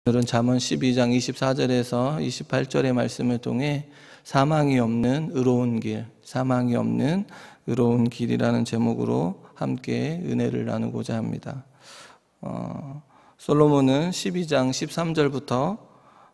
오늘은 잠언 12장 24절에서 28절의 말씀을 통해 사망이 없는 의로운 길, 사망이 없는 의로운 길이라는 제목으로 함께 은혜를 나누고자 합니다. 솔로몬은 12장 13절부터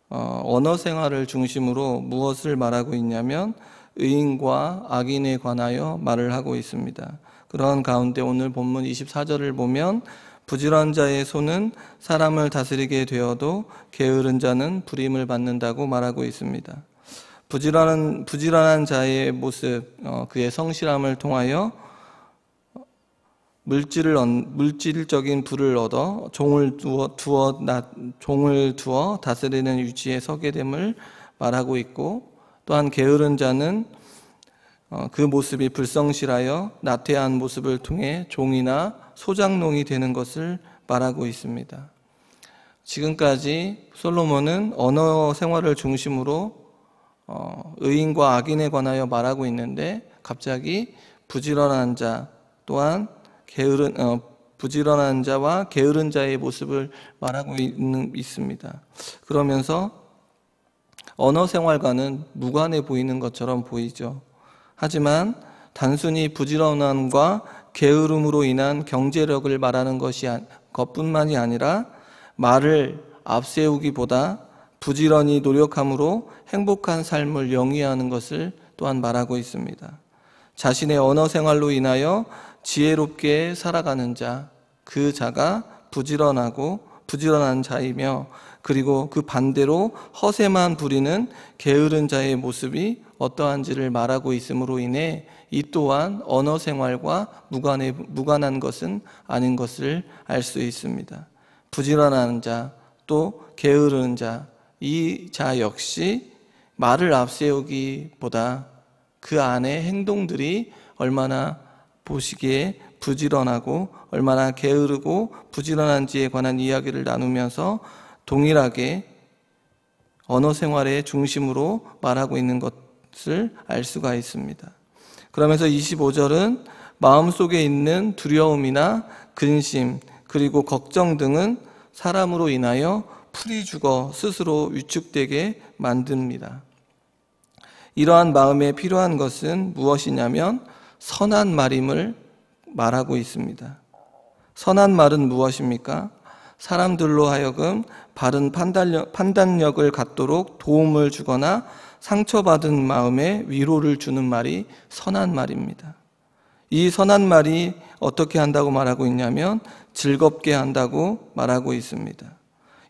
언어 생활을 중심으로 무엇을 말하고 있냐면 의인과 악인에 관하여 말을 하고 있습니다. 그런 가운데 오늘 본문 24절을 보면 부지런한 자의 손은 사람을 다스리게 되어도 게으른 자는 불임을 받는다고 말하고 있습니다. 부지런한 자의 모습, 그의 성실함을 통하여 물질적인 부를 얻어 종을 두어 다스리는 위치에 서게 됨을 말하고 있고, 또한 게으른 자는 그 모습이 불성실하여 나태한 모습을 통해 종이나 소장농이 되는 것을 말하고 있습니다. 지금까지 솔로몬은 언어 생활을 중심으로 의인과 악인에 관하여 말하고 있는데, 갑자기 부지런한 자 또한 부지런한 자와 게으른 자의 모습을 말하고 있습니다. 그러면서 언어 생활과는 무관해 보이는 것처럼 보이죠. 하지만 단순히 부지런함과 게으름으로 인한 경제력을 말하는 것뿐만이 아니라 말을 앞세우기보다 부지런히 노력함으로 행복한 삶을 영위하는 것을 또한 말하고 있습니다. 자신의 언어 생활로 인하여 지혜롭게 살아가는 자, 그 자가 부지런한 자이며, 그리고 그 반대로 허세만 부리는 게으른 자의 모습이 어떠한지를 말하고 있음으로 인해 이 또한 언어 생활과 무관한 것은 아닌 것을 알 수 있습니다. 부지런한 자, 또 게으른 자, 이 자 역시 말을 앞세우기보다 그 안에 행동들이 얼마나 보시기에 부지런하고 얼마나 게으르고 부지런한지에 관한 이야기를 나누면서 동일하게 언어 생활의 중심으로 말하고 있는 것을 알 수가 있습니다. 그러면서 25절은 마음속에 있는 두려움이나 근심 그리고 걱정 등은 사람으로 인하여 풀이 죽어 스스로 위축되게 만듭니다. 이러한 마음에 필요한 것은 무엇이냐면 선한 말임을 말하고 있습니다. 선한 말은 무엇입니까? 사람들로 하여금 바른 판단력을 갖도록 도움을 주거나 상처받은 마음에 위로를 주는 말이 선한 말입니다. 이 선한 말이 어떻게 한다고 말하고 있냐면 즐겁게 한다고 말하고 있습니다.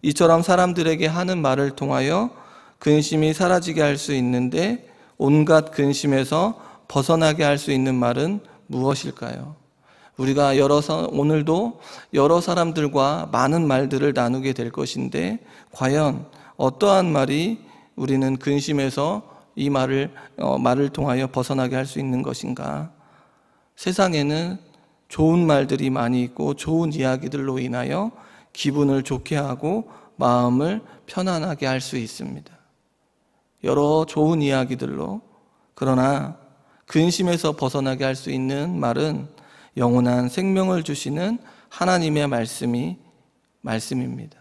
이처럼 사람들에게 하는 말을 통하여 근심이 사라지게 할 수 있는데, 온갖 근심에서 벗어나게 할 수 있는 말은 무엇일까요? 우리가 오늘도 여러 사람들과 많은 말들을 나누게 될 것인데, 과연 어떠한 말이 우리는 근심에서 이 말을 통하여 벗어나게 할 수 있는 것인가? 세상에는 좋은 말들이 많이 있고 좋은 이야기들로 인하여 기분을 좋게 하고 마음을 편안하게 할 수 있습니다. 여러 좋은 이야기들로. 그러나 근심에서 벗어나게 할 수 있는 말은 영원한 생명을 주시는 하나님의 말씀입니다.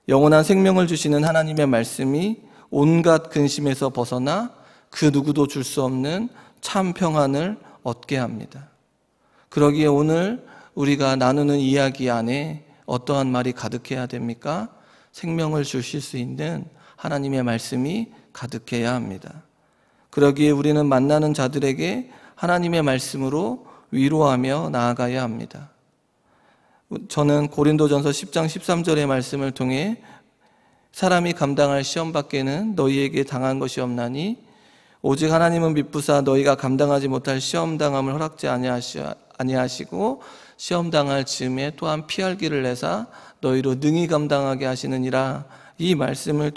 영원한 생명을 주시는 하나님의 말씀이 온갖 근심에서 벗어나 그 누구도 줄 수 없는 참 평안을 얻게 합니다. 그러기에 오늘 우리가 나누는 이야기 안에 어떠한 말이 가득해야 됩니까? 생명을 주실 수 있는 하나님의 말씀이 가득해야 합니다. 그러기에 우리는 만나는 자들에게 하나님의 말씀으로 위로하며 나아가야 합니다. 저는 고린도전서 10장 13절의 말씀을 통해 사람이 감당할 시험 밖에는 너희에게 당한 것이 없나니 오직 하나님은 미쁘사 너희가 감당하지 못할 시험 당함을 허락지 아니하시고 시험 당할 즈음에 또한 피할 길을 내사 너희로 능히 감당하게 하시느니라. 이 말씀을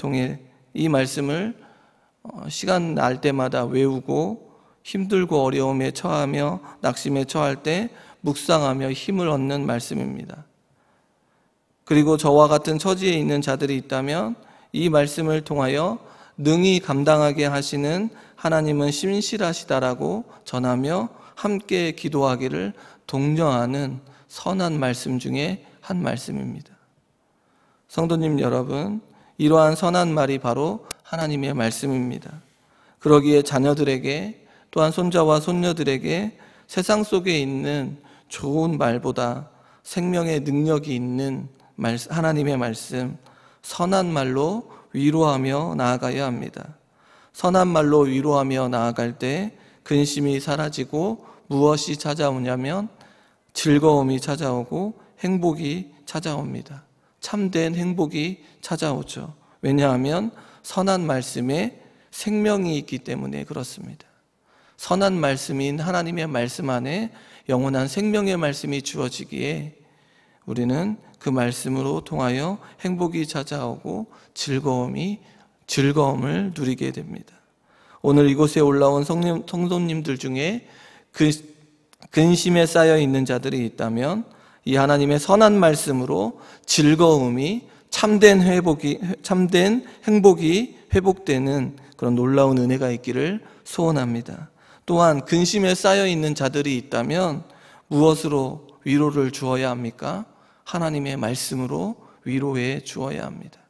시간 날 때마다 외우고 힘들고 어려움에 처하며 낙심에 처할 때 묵상하며 힘을 얻는 말씀입니다. 그리고 저와 같은 처지에 있는 자들이 있다면 이 말씀을 통하여 능히 감당하게 하시는 하나님은 신실하시다라고 전하며 함께 기도하기를 독려하는 선한 말씀 중에 한 말씀입니다. 성도님 여러분, 이러한 선한 말이 바로 하나님의 말씀입니다. 그러기에 자녀들에게, 또한 손자와 손녀들에게 세상 속에 있는 좋은 말보다 생명의 능력이 있는 하나님의 말씀, 선한 말로 위로하며 나아가야 합니다. 선한 말로 위로하며 나아갈 때 근심이 사라지고 무엇이 찾아오냐면 즐거움이 찾아오고 행복이 찾아옵니다. 참된 행복이 찾아오죠. 왜냐하면 선한 말씀에 생명이 있기 때문에 그렇습니다. 선한 말씀인 하나님의 말씀 안에 영원한 생명의 말씀이 주어지기에 우리는 그 말씀으로 통하여 행복이 찾아오고 즐거움을 누리게 됩니다. 오늘 이곳에 올라온 성도님들 중에 근심에 쌓여 있는 자들이 있다면 이 하나님의 선한 말씀으로 즐거움이 참된 행복이 회복되는 그런 놀라운 은혜가 있기를 소원합니다. 또한 근심에 쌓여 있는 자들이 있다면 무엇으로 위로를 주어야 합니까? 하나님의 말씀으로 위로해 주어야 합니다.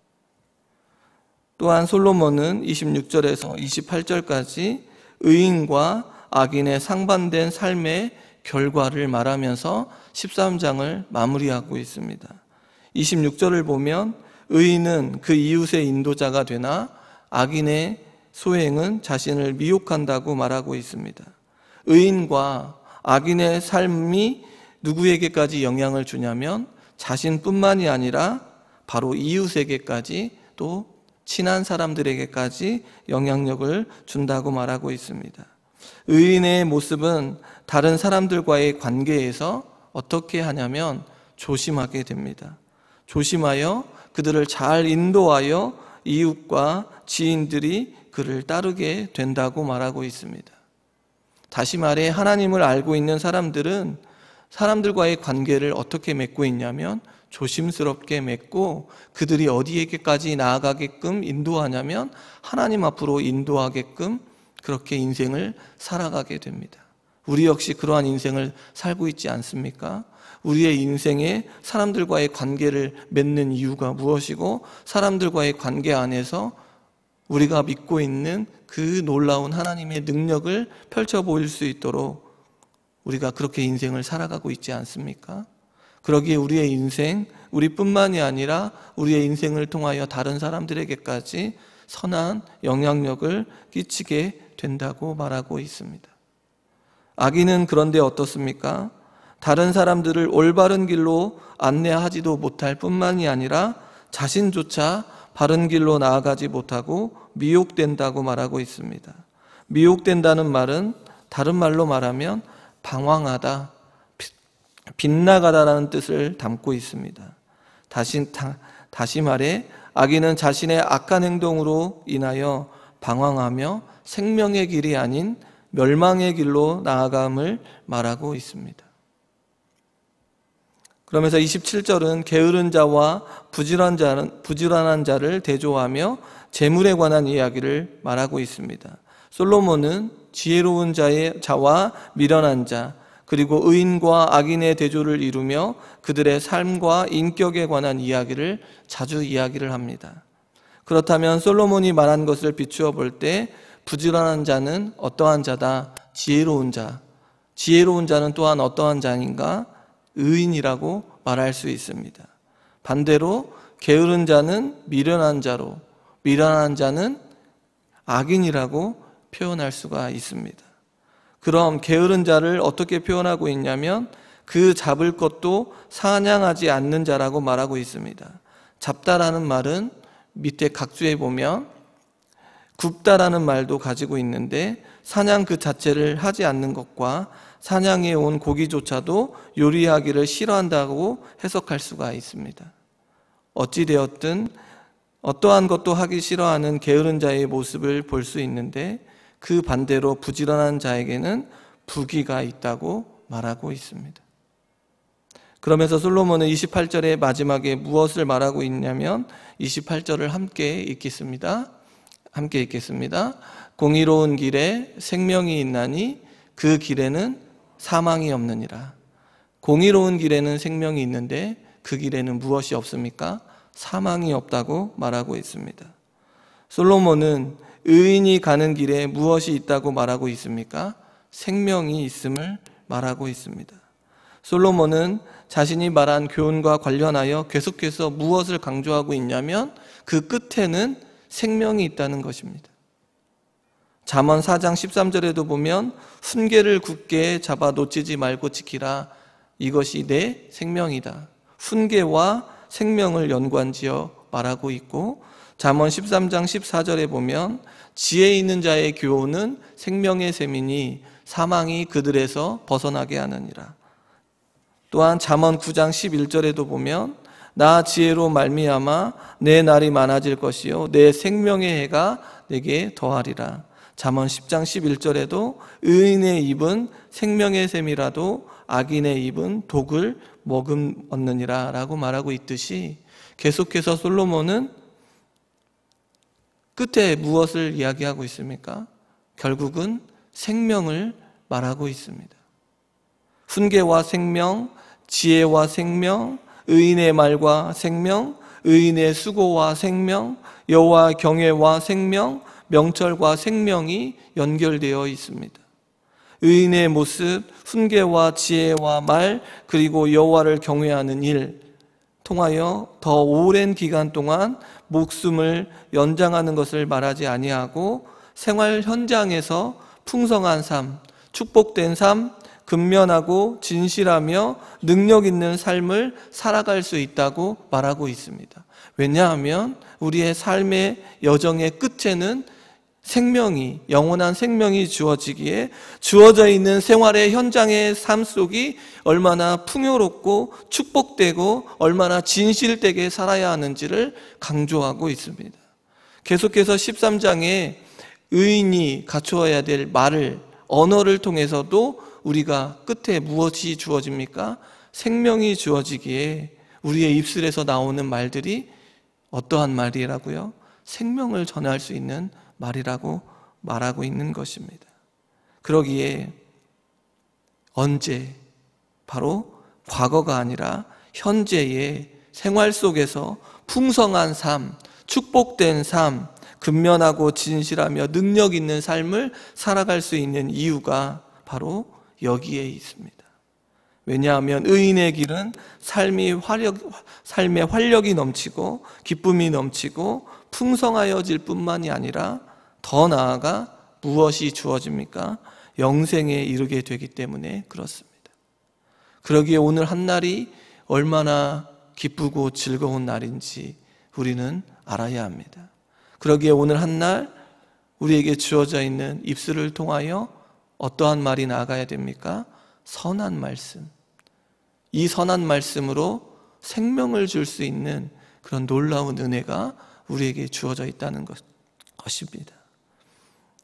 또한 솔로몬은 26절에서 28절까지 의인과 악인의 상반된 삶의 결과를 말하면서 13장을 마무리하고 있습니다. 26절을 보면 의인은 그 이웃의 인도자가 되나 악인의 소행은 자신을 미혹한다고 말하고 있습니다. 의인과 악인의 삶이 누구에게까지 영향을 주냐면 자신뿐만이 아니라 바로 이웃에게까지 또 친한 사람들에게까지 영향력을 준다고 말하고 있습니다. 의인의 모습은 다른 사람들과의 관계에서 어떻게 하냐면 조심하게 됩니다. 조심하여 그들을 잘 인도하여 이웃과 지인들이 그를 따르게 된다고 말하고 있습니다. 다시 말해 하나님을 알고 있는 사람들은 사람들과의 관계를 어떻게 맺고 있냐면 조심스럽게 맺고 그들이 어디에게까지 나아가게끔 인도하냐면 하나님 앞으로 인도하게끔 그렇게 인생을 살아가게 됩니다. 우리 역시 그러한 인생을 살고 있지 않습니까? 우리의 인생에 사람들과의 관계를 맺는 이유가 무엇이고 사람들과의 관계 안에서 우리가 믿고 있는 그 놀라운 하나님의 능력을 펼쳐 보일 수 있도록 우리가 그렇게 인생을 살아가고 있지 않습니까? 그러기에 우리의 인생, 우리뿐만이 아니라 우리의 인생을 통하여 다른 사람들에게까지 선한 영향력을 끼치게 된다고 말하고 있습니다. 악인은 그런데 어떻습니까? 다른 사람들을 올바른 길로 안내하지도 못할 뿐만이 아니라 자신조차 바른 길로 나아가지 못하고 미혹된다고 말하고 있습니다. 미혹된다는 말은 다른 말로 말하면 방황하다, 빗나가다라는 뜻을 담고 있습니다. 다시 말해 악인은 자신의 악한 행동으로 인하여 방황하며 생명의 길이 아닌 멸망의 길로 나아감을 말하고 있습니다. 그러면서 27절은 게으른 자와 부지런한 자를 대조하며 재물에 관한 이야기를 말하고 있습니다. 솔로몬은 지혜로운 자와 미련한 자, 그리고 의인과 악인의 대조를 이루며 그들의 삶과 인격에 관한 이야기를 자주 이야기를 합니다. 그렇다면 솔로몬이 말한 것을 비추어 볼 때 부지런한 자는 어떠한 자다? 지혜로운 자. 지혜로운 자는 또한 어떠한 자인가? 의인이라고 말할 수 있습니다. 반대로 게으른 자는 미련한 자로, 미련한 자는 악인이라고 표현할 수가 있습니다. 그럼 게으른 자를 어떻게 표현하고 있냐면 그 잡을 것도 사냥하지 않는 자라고 말하고 있습니다. 잡다라는 말은 밑에 각주에 보면 굽다라는 말도 가지고 있는데 사냥 그 자체를 하지 않는 것과 사냥해 온 고기조차도 요리하기를 싫어한다고 해석할 수가 있습니다. 어찌되었든 어떠한 것도 하기 싫어하는 게으른 자의 모습을 볼 수 있는데 그 반대로 부지런한 자에게는 부귀가 있다고 말하고 있습니다. 그러면서 솔로몬은 28절의 마지막에 무엇을 말하고 있냐면 28절을 함께 읽겠습니다. 공의로운 길에 생명이 있나니 그 길에는 사망이 없느니라. 공의로운 길에는 생명이 있는데 그 길에는 무엇이 없습니까? 사망이 없다고 말하고 있습니다. 솔로몬은 의인이 가는 길에 무엇이 있다고 말하고 있습니까? 생명이 있음을 말하고 있습니다. 솔로몬은 자신이 말한 교훈과 관련하여 계속해서 무엇을 강조하고 있냐면 그 끝에는 생명이 있다는 것입니다. 잠언 4장 13절에도 보면 훈계를 굳게 잡아 놓치지 말고 지키라. 이것이 내 생명이다. 훈계와 생명을 연관지어 말하고 있고, 잠언 13장 14절에 보면 지혜 있는 자의 교훈은 생명의 셈이니 사망이 그들에서 벗어나게 하느니라. 또한 잠언 9장 11절에도 보면 나 지혜로 말미암아 내 날이 많아질 것이요 내 생명의 해가 내게 더하리라. 잠언 10장 11절에도 의인의 입은 생명의 셈이라도 악인의 입은 독을 머금었느니라 라고 말하고 있듯이, 계속해서 솔로몬은 끝에 무엇을 이야기하고 있습니까? 결국은 생명을 말하고 있습니다. 훈계와 생명, 지혜와 생명, 의인의 말과 생명, 의인의 수고와 생명, 여호와 경외와 생명, 명철과 생명이 연결되어 있습니다. 의인의 모습, 훈계와 지혜와 말, 그리고 여호와를 경외하는 일 통하여 더 오랜 기간 동안 목숨을 연장하는 것을 말하지 아니하고 생활 현장에서 풍성한 삶, 축복된 삶, 근면하고 진실하며 능력 있는 삶을 살아갈 수 있다고 말하고 있습니다. 왜냐하면 우리의 삶의 여정의 끝에는 생명이, 영원한 생명이 주어지기에 주어져 있는 생활의 현장의 삶 속이 얼마나 풍요롭고 축복되고 얼마나 진실되게 살아야 하는지를 강조하고 있습니다. 계속해서 13장에 의인이 갖추어야 될 말을, 언어를 통해서도 우리가 끝에 무엇이 주어집니까? 생명이 주어지기에 우리의 입술에서 나오는 말들이 어떠한 말이라고요? 생명을 전할 수 있는 말이라고 말하고 있는 것입니다. 그러기에 언제, 바로 과거가 아니라 현재의 생활 속에서 풍성한 삶, 축복된 삶, 근면하고 진실하며 능력 있는 삶을 살아갈 수 있는 이유가 바로 여기에 있습니다. 왜냐하면 의인의 길은 삶의 활력이 넘치고 기쁨이 넘치고 풍성하여질 뿐만이 아니라 더 나아가 무엇이 주어집니까? 영생에 이르게 되기 때문에 그렇습니다. 그러기에 오늘 한 날이 얼마나 기쁘고 즐거운 날인지 우리는 알아야 합니다. 그러기에 오늘 한 날 우리에게 주어져 있는 입술을 통하여 어떠한 말이 나아가야 됩니까? 선한 말씀. 이 선한 말씀으로 생명을 줄 수 있는 그런 놀라운 은혜가 우리에게 주어져 있다는 것입니다.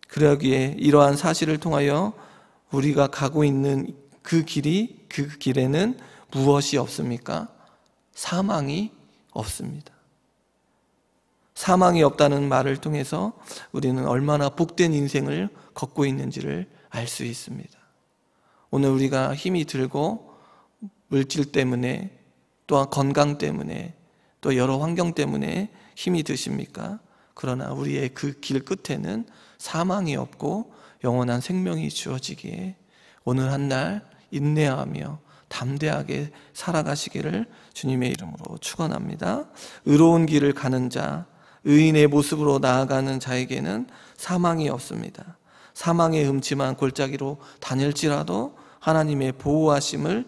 그러기에 이러한 사실을 통하여 우리가 가고 있는 그 길에는 무엇이 없습니까? 사망이 없습니다. 사망이 없다는 말을 통해서 우리는 얼마나 복된 인생을 걷고 있는지를 알 수 있습니다. 오늘 우리가 힘이 들고 물질 때문에, 또한 건강 때문에, 또 여러 환경 때문에 힘이 드십니까? 그러나 우리의 그 길 끝에는 사망이 없고 영원한 생명이 주어지기에 오늘 한 날 인내하며 담대하게 살아가시기를 주님의 이름으로 축원합니다. 의로운 길을 가는 자, 의인의 모습으로 나아가는 자에게는 사망이 없습니다. 사망의 음침한 골짜기로 다닐지라도 하나님의 보호하심을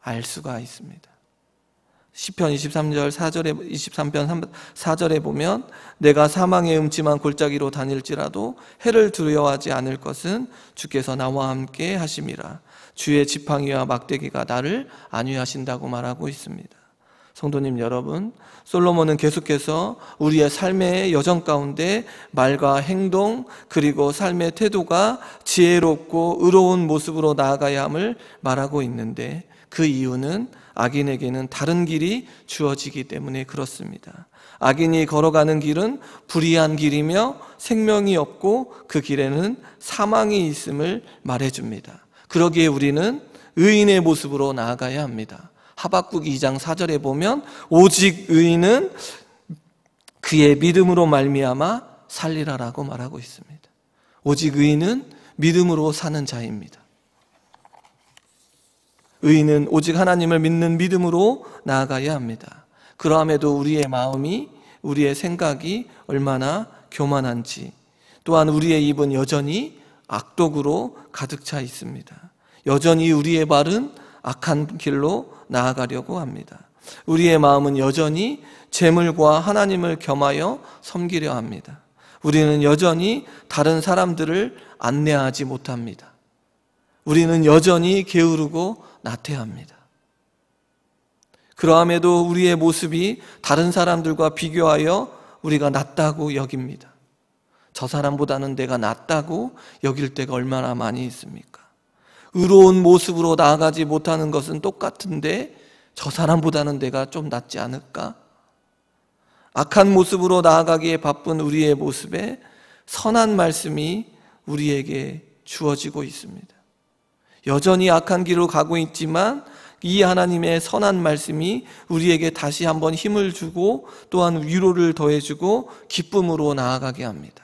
알 수가 있습니다. 시편 23편 4절에 보면 내가 사망의 음침한 골짜기로 다닐지라도 해를 두려워하지 않을 것은 주께서 나와 함께 하심이라. 주의 지팡이와 막대기가 나를 안위하신다고 말하고 있습니다. 성도님 여러분, 솔로몬은 계속해서 우리의 삶의 여정 가운데 말과 행동 그리고 삶의 태도가 지혜롭고 의로운 모습으로 나아가야 함을 말하고 있는데, 그 이유는 악인에게는 다른 길이 주어지기 때문에 그렇습니다. 악인이 걸어가는 길은 불의한 길이며 생명이 없고 그 길에는 사망이 있음을 말해줍니다. 그러기에 우리는 의인의 모습으로 나아가야 합니다. 하박국 2장 4절에 보면 오직 의인은 그의 믿음으로 말미암아 살리라라고 말하고 있습니다. 오직 의인은 믿음으로 사는 자입니다. 의인은 오직 하나님을 믿는 믿음으로 나아가야 합니다. 그러함에도 우리의 마음이, 우리의 생각이 얼마나 교만한지, 또한 우리의 입은 여전히 악독으로 가득 차 있습니다. 여전히 우리의 발은 악한 길로 나아가려고 합니다. 우리의 마음은 여전히 재물과 하나님을 겸하여 섬기려 합니다. 우리는 여전히 다른 사람들을 안내하지 못합니다. 우리는 여전히 게으르고 나태합니다. 그러함에도 우리의 모습이 다른 사람들과 비교하여 우리가 낫다고 여깁니다. 저 사람보다는 내가 낫다고 여길 때가 얼마나 많이 있습니까? 의로운 모습으로 나아가지 못하는 것은 똑같은데 저 사람보다는 내가 좀 낫지 않을까? 악한 모습으로 나아가기에 바쁜 우리의 모습에 선한 말씀이 우리에게 주어지고 있습니다. 여전히 악한 길로 가고 있지만 이 하나님의 선한 말씀이 우리에게 다시 한번 힘을 주고 또한 위로를 더해주고 기쁨으로 나아가게 합니다.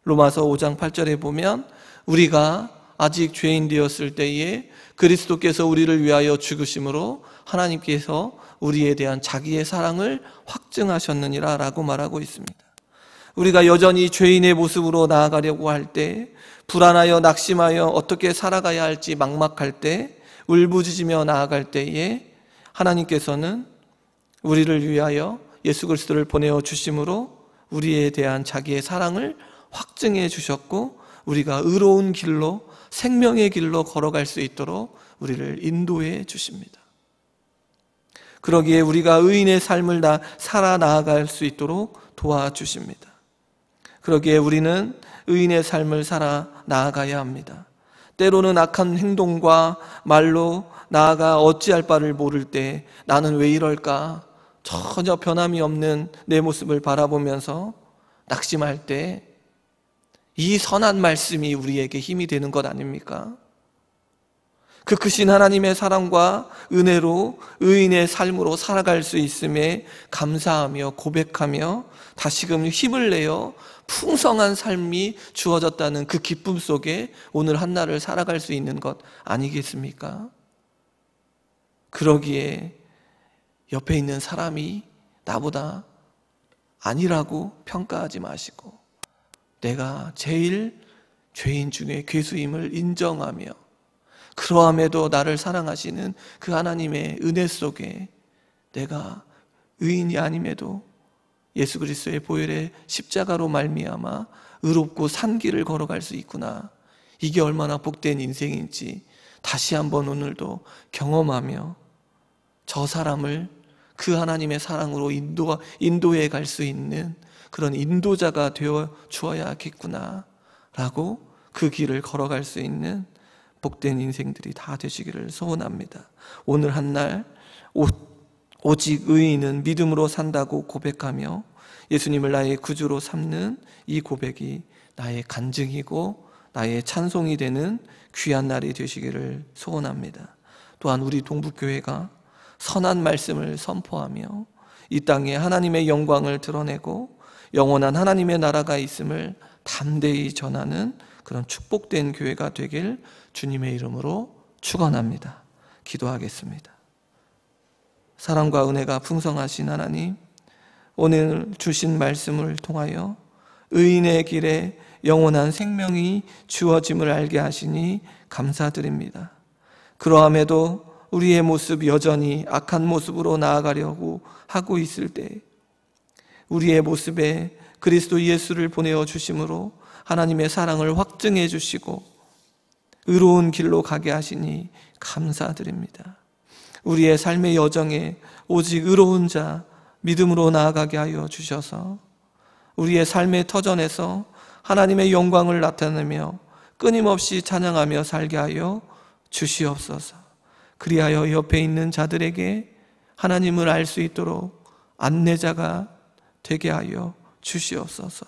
로마서 5장 8절에 보면 우리가 아직 죄인 되었을 때에 그리스도께서 우리를 위하여 죽으심으로 하나님께서 우리에 대한 자기의 사랑을 확증하셨느니라 라고 말하고 있습니다. 우리가 여전히 죄인의 모습으로 나아가려고 할 때, 불안하여 낙심하여 어떻게 살아가야 할지 막막할 때, 울부짖으며 나아갈 때에 하나님께서는 우리를 위하여 예수 그리스도를 보내어 주심으로 우리에 대한 자기의 사랑을 확증해 주셨고 우리가 의로운 길로, 생명의 길로 걸어갈 수 있도록 우리를 인도해 주십니다. 그러기에 우리가 의인의 삶을 살아 나아갈 수 있도록 도와주십니다. 그러기에 우리는 의인의 삶을 살아 나아가야 합니다. 때로는 악한 행동과 말로 나아가 어찌할 바를 모를 때 나는 왜 이럴까? 전혀 변함이 없는 내 모습을 바라보면서 낙심할 때 이 선한 말씀이 우리에게 힘이 되는 것 아닙니까? 그 크신 하나님의 사랑과 은혜로 의인의 삶으로 살아갈 수 있음에 감사하며 고백하며 다시금 힘을 내어 풍성한 삶이 주어졌다는 그 기쁨 속에 오늘 한날을 살아갈 수 있는 것 아니겠습니까? 그러기에 옆에 있는 사람이 나보다 아니라고 평가하지 마시고 내가 제일 죄인 중에 괴수임을 인정하며 그러함에도 나를 사랑하시는 그 하나님의 은혜 속에 내가 의인이 아님에도 예수 그리스도의 보혈의 십자가로 말미암아 의롭고 산 길을 걸어갈 수 있구나. 이게 얼마나 복된 인생인지 다시 한번 오늘도 경험하며 저 사람을 그 하나님의 사랑으로 인도해 갈 수 있는 그런 인도자가 되어 주어야겠구나 라고 그 길을 걸어갈 수 있는 복된 인생들이 다 되시기를 소원합니다. 오늘 한날 오직 의인은 믿음으로 산다고 고백하며 예수님을 나의 구주로 삼는 이 고백이 나의 간증이고 나의 찬송이 되는 귀한 날이 되시기를 소원합니다. 또한 우리 동북교회가 선한 말씀을 선포하며 이 땅에 하나님의 영광을 드러내고 영원한 하나님의 나라가 있음을 담대히 전하는 그런 축복된 교회가 되길 주님의 이름으로 축원합니다. 기도하겠습니다. 사랑과 은혜가 풍성하신 하나님, 오늘 주신 말씀을 통하여 의인의 길에 영원한 생명이 주어짐을 알게 하시니 감사드립니다. 그러함에도 우리의 모습 여전히 악한 모습으로 나아가려고 하고 있을 때 우리의 모습에 그리스도 예수를 보내어 주심으로 하나님의 사랑을 확증해 주시고 의로운 길로 가게 하시니 감사드립니다. 우리의 삶의 여정에 오직 의로운 자, 믿음으로 나아가게 하여 주셔서 우리의 삶의 터전에서 하나님의 영광을 나타내며 끊임없이 찬양하며 살게 하여 주시옵소서. 그리하여 옆에 있는 자들에게 하나님을 알 수 있도록 안내자가 되게 하여 주시옵소서.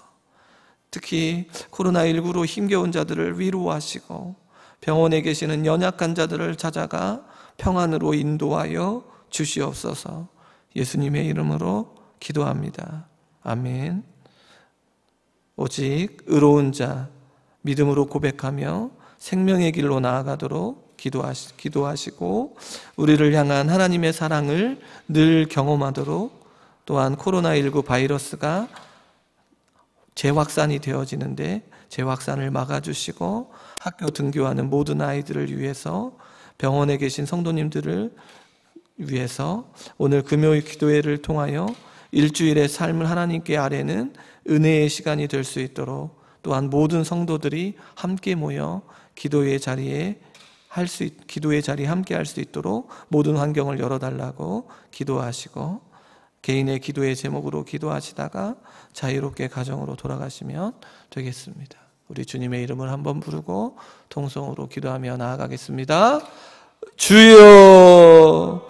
특히 코로나19로 힘겨운 자들을 위로하시고 병원에 계시는 연약한 자들을 찾아가 평안으로 인도하여 주시옵소서. 예수님의 이름으로 기도합니다. 아멘. 오직 의로운 자, 믿음으로 고백하며 생명의 길로 나아가도록 기도하시고 우리를 향한 하나님의 사랑을 늘 경험하도록, 또한 코로나19 바이러스가 재확산이 되어지는데 재확산을 막아주시고 학교 등교하는 모든 아이들을 위해서, 병원에 계신 성도님들을 위해서 오늘 금요일 기도회를 통하여 일주일의 삶을 하나님께 아뢰는 은혜의 시간이 될 수 있도록, 또한 모든 성도들이 함께 모여 기도의 자리에 함께 할 수 있도록 모든 환경을 열어달라고 기도하시고, 개인의 기도의 제목으로 기도하시다가 자유롭게 가정으로 돌아가시면 되겠습니다. 우리 주님의 이름을 한번 부르고 통성으로 기도하며 나아가겠습니다. 주여,